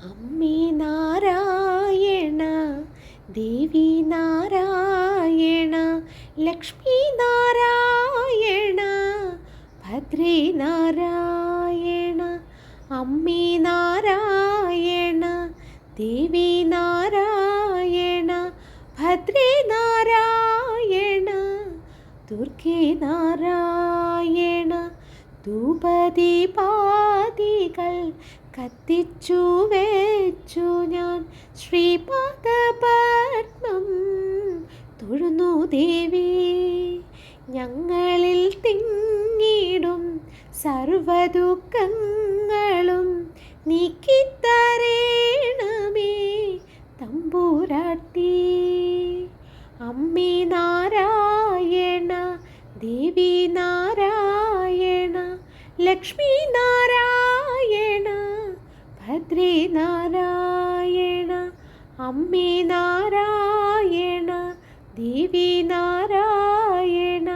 അമ്മേ നാരായണ, ദേവി നാരായണ, ലക്ഷ്മി നാരായണ, ഭദ്രേ നാരായണ. അമ്മേ നാരായണ, ദേവി നാരായണ, ഭദ്രേ നാരായണ, ദുർഗേ നാരായണ. ധൂപദീപാദികൾ കത്തിച്ചു വെച്ചു ഞാൻ ശ്രീപാദപത്മം തൊഴുന്നു ദേവി. ഞങ്ങളിൽ തിങ്ങിടും സർവദുഃഖങ്ങളും നീക്കിത്തരേണമേ തമ്പുരാട്ടി. അമ്മേ നാരായണ, ദേവി നാരായണ, ലക്ഷ്മി നാരായണ, ഭദ്രേ നാരായണ. അമ്മേ നാരായണ, ദേവി നാരായണ,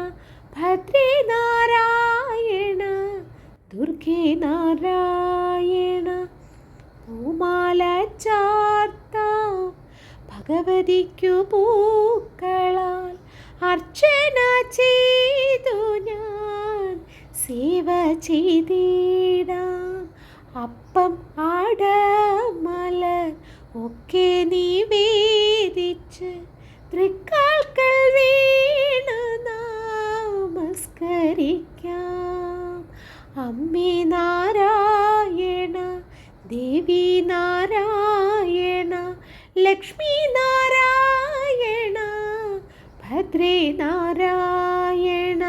ഭദ്രേ നാരായണ, ദുർഗേ നാരായണ. പൂമാല ചാർത്താം ഭഗവതിക്കു പൂക്കളാൽ അർച്ചന ചെയ്തു ഞാൻ സേവ ചെയ്തിടാം. അപ്പം ആടമലർ ഒക്കെ നിവേദിച്ച് തൃക്കാൽക്കൽ വീണ് നമസ്കരിക്കാം. അമ്മേ നാരായണ, ദേവി നാരായണ, ലക്ഷ്മി നാരായണ, ഭദ്രേ നാരായണ.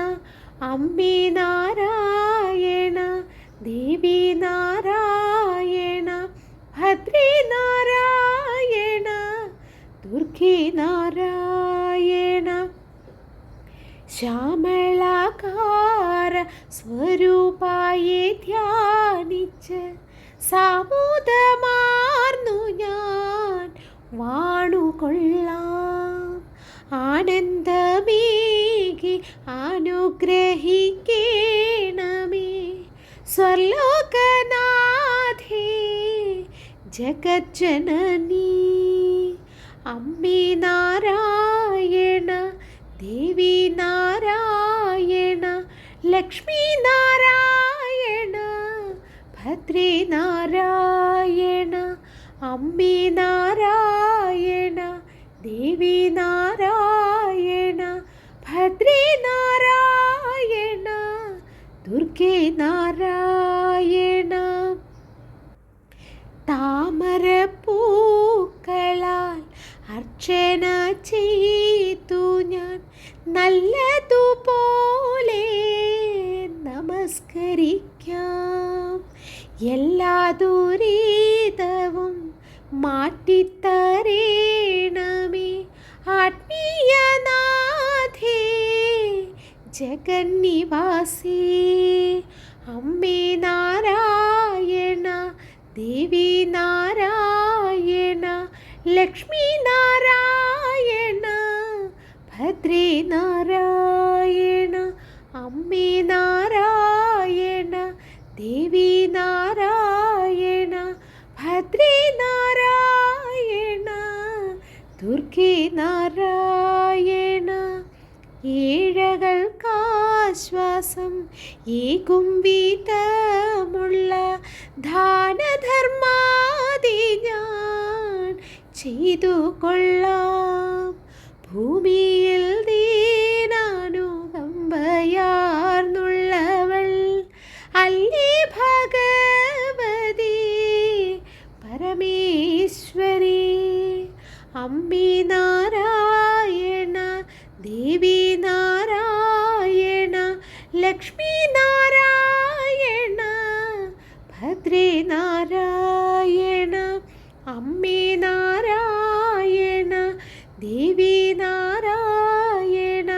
അമ്മേ നാരായണ, ദേവി നാരായണ, ഭദ്രേ നാരായണ, ദുർഗേ നാരായണ. ശ്യാമളാകാര സ്വരൂപായെ ധ്യാനിച്ച് സാമൂതമാർന്നു ഞാൻ വാണുകൊള്ളാം. ആനന്ദമേകി അനുഗ്രഹിക്കണമേ സ്വർലോകനാഥേ ജഗജ്ജനനീ. അമ്മേ നാരായണ, ദേവി നാരായണ, ലക്ഷ്മി നാരായണ, ഭദ്രേ നാരായണ. അമ്മേ നാരായണ, ദേവി നാരായണ, ഭദ്രേ നാരായണ, ദുർഗേ നാരായണ. താമരപ്പൂക്കളാൽ അർച്ചന ചെയ്തു ഞാൻ നല്ലതുപോലെ നമസ്കരിക്കാം. എല്ലാ ദുരിതവും മാറ്റിത്തരേണമേ ആത്മീയനാഥേ ജഗന്നിവാസി. അമ്മേ നാരായണ, ദേവി നാരായണ, ലക്ഷ്മി നാരായണ, ഭദ്രേ നാരായണ. അമ്മേ നാരായണ, ദേവി നാരായണ, ഭദ്രേ നാരായണ, ദുർഗേ നാരായണ. ഏഴകൾക്കാശ്വാസം ഏകും വിധമുള്ള ദാനധർമാദി ഞാൻ ചെയ്തു കൊള്ളാം. ഭൂമിയിൽ ദീനാനുകമ്പയാർന്നുള്ളവൾ അല്ലേ ഭഗവതി പരമേശ്വരി. അമ്മേ നാരായണ, ദേവി നാരായണ, ലക്ഷ്മി നാരായണ, ഭദ്രേ നാരായണ. അമ്മേ നാരായണ, ദേവി നാരായണ,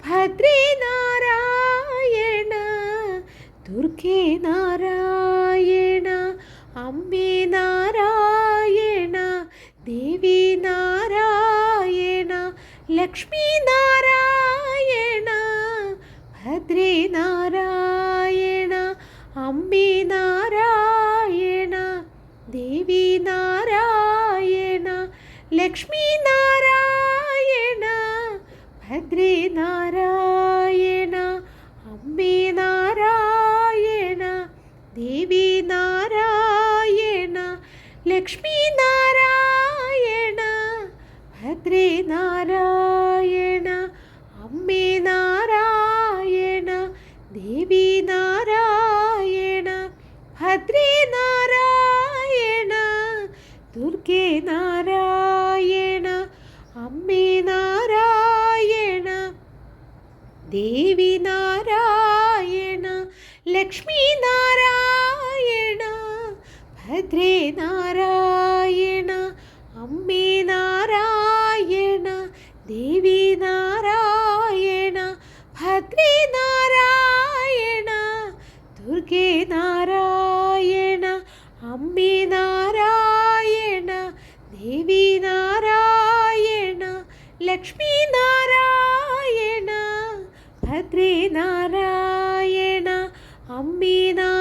ഭദ്രേ നാരായണ, ദുർഗേ നാരായണ. അമ്മേ നാരായണ, ദേവി നാരായണ, ലക്ഷ്മി നാരായണ, ഭദ്രേ നാരായണ. അമ്മേ നാരായണ, ദേവി നാരായണ, ലക്ഷ്മി നാരായണ ഭദ്രേ നാരായണ അംബേ നാരായണ ദേവി നാരായണ ലക്ഷ്മി നാരായണ ഭദ്രേ നാരായണ അംബേ നാരായണ ദേവി നാരായണ ഭദ്രേ നാരായണ ദുർഗേ നാരായണ അംബേ നാരായണ ദേവി നാരായണ ലക്ഷ്മി നാരായണ ഭദ്രേ നാരായണ അംബേ നാരായണ ദേവി നാരായണ ഭദ്രേ നാരായണ ദുർഗേ നാരായണ അംബേ നാരായണ ദേവി നാരായണ ലക്ഷ്മി നാരായണ ഭദ്രേ നാരായണ അംബേ നാരായണ